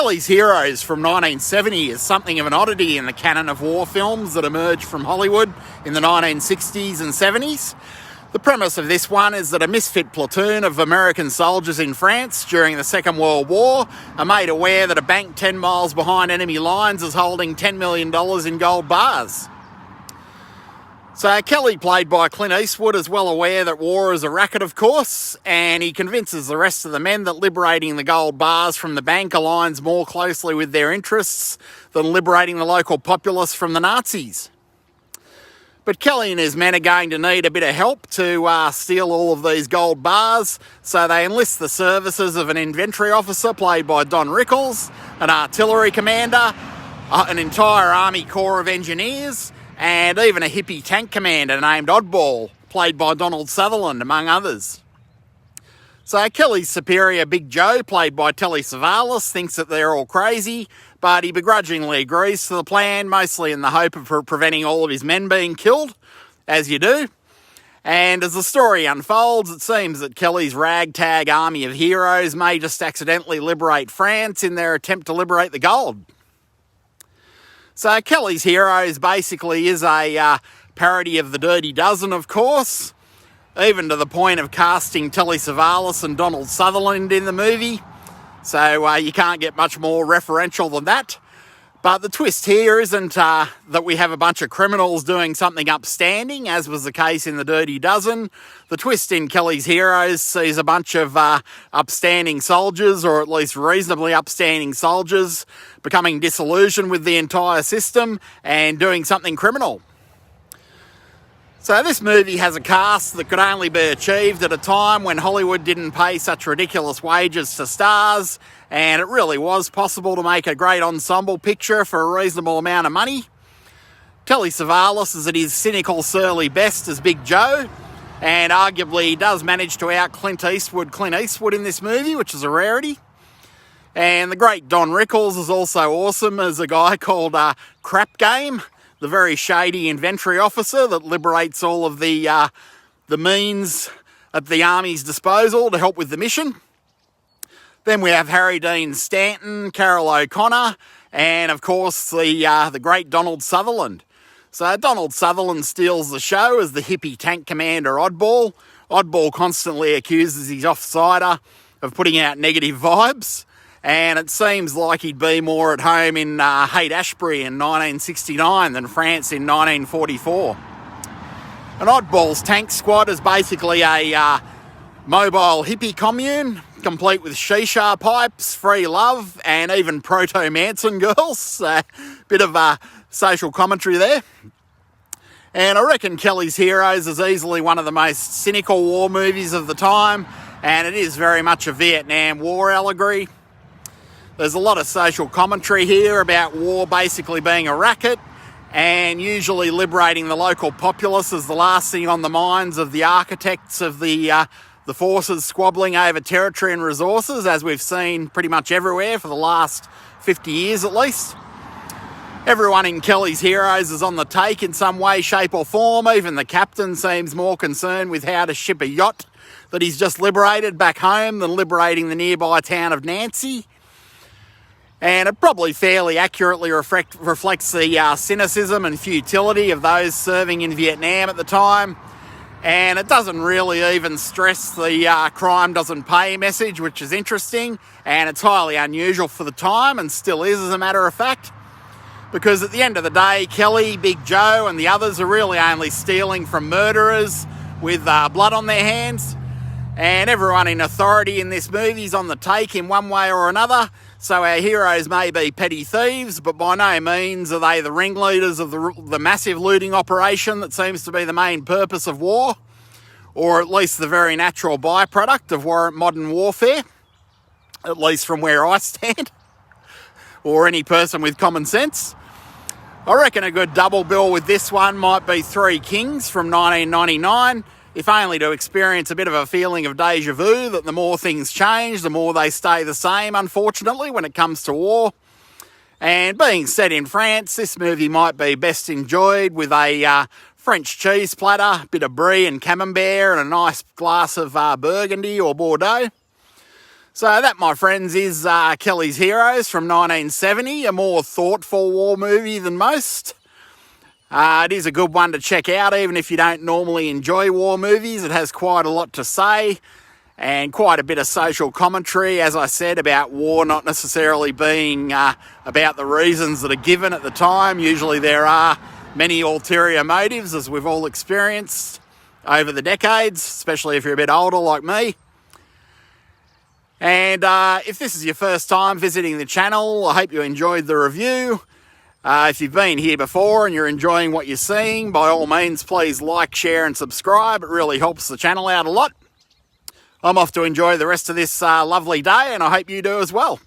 Kelly's Heroes from 1970 is something of an oddity in the canon of war films that emerged from Hollywood in the 1960s and 70s. The premise of this one is that a misfit platoon of American soldiers in France during the Second World War are made aware that a bank 10 miles behind enemy lines is holding $10 million in gold bars. So Kelly, played by Clint Eastwood, is well aware that war is a racket, of course, and he convinces the rest of the men that liberating the gold bars from the bank aligns more closely with their interests than liberating the local populace from the Nazis. But Kelly and his men are going to need a bit of help to steal all of these gold bars, so they enlist the services of an inventory officer played by Don Rickles, an artillery commander, an entire army corps of engineers, and even a hippie tank commander named Oddball, played by Donald Sutherland, among others. So Kelly's superior, Big Joe, played by Telly Savalas, thinks that they're all crazy, but he begrudgingly agrees to the plan, mostly in the hope of preventing all of his men being killed, as you do. And as the story unfolds, it seems that Kelly's ragtag army of heroes may just accidentally liberate France in their attempt to liberate the gold. So Kelly's Heroes basically is a parody of The Dirty Dozen, of course, even to the point of casting Telly Savalas and Donald Sutherland in the movie. So you can't get much more referential than that. But the twist here isn't that we have a bunch of criminals doing something upstanding, as was the case in The Dirty Dozen. The twist in Kelly's Heroes sees a bunch of upstanding soldiers, or at least reasonably upstanding soldiers, becoming disillusioned with the entire system and doing something criminal. So this movie has a cast that could only be achieved at a time when Hollywood didn't pay such ridiculous wages to stars, and it really was possible to make a great ensemble picture for a reasonable amount of money. Telly Savalas is at his cynical, surly best as Big Joe, and arguably he does manage to out Clint Eastwood in this movie, which is a rarity. And the great Don Rickles is also awesome as a guy called Crap Game, the very shady inventory officer that liberates all of the means at the army's disposal to help with the mission. Then we have Harry Dean Stanton, Carol O'Connor, and of course the great Donald Sutherland. So Donald Sutherland steals the show as the hippie tank commander Oddball. Oddball constantly accuses his offsider of putting out negative vibes, and it seems like he'd be more at home in Haight-Ashbury in 1969 than France in 1944. And Oddball's tank squad is basically a mobile hippie commune, complete with shisha pipes, free love, and even proto-Manson girls. Bit of social commentary there. And I reckon Kelly's Heroes is easily one of the most cynical war movies of the time, and it is very much a Vietnam War allegory. There's a lot of social commentary here about war basically being a racket, and usually liberating the local populace is the last thing on the minds of the architects of the forces squabbling over territory and resources, as we've seen pretty much everywhere for the last 50 years at least. Everyone in Kelly's Heroes is on the take in some way, shape or form. Even the captain seems more concerned with how to ship a yacht that he's just liberated back home than liberating the nearby town of Nancy. And it probably fairly accurately reflects the cynicism and futility of those serving in Vietnam at the time. And it doesn't really even stress the crime doesn't pay message, which is interesting. And it's highly unusual for the time, and still is, as a matter of fact. Because at the end of the day, Kelly, Big Joe and the others are really only stealing from murderers with blood on their hands. And everyone in authority in this movie is on the take in one way or another. So our heroes may be petty thieves, but by no means are they the ringleaders of the massive looting operation that seems to be the main purpose of war, or at least the very natural byproduct of modern warfare, at least from where I stand, or any person with common sense. I reckon a good double bill with this one might be Three Kings from 1999, if only to experience a bit of a feeling of deja vu, that the more things change, the more they stay the same, unfortunately, when it comes to war. And being set in France, this movie might be best enjoyed with a French cheese platter, a bit of brie and camembert, and a nice glass of Burgundy or Bordeaux. So that, my friends, is Kelly's Heroes from 1970, a more thoughtful war movie than most. It is a good one to check out, even if you don't normally enjoy war movies. It has quite a lot to say and quite a bit of social commentary, as I said, about war not necessarily being about the reasons that are given at the time. Usually there are many ulterior motives, as we've all experienced over the decades, especially if you're a bit older like me. And if this is your first time visiting the channel, I hope you enjoyed the review. If you've been here before and you're enjoying what you're seeing, by all means, please like, share and subscribe. It really helps the channel out a lot. I'm off to enjoy the rest of this lovely day, and I hope you do as well.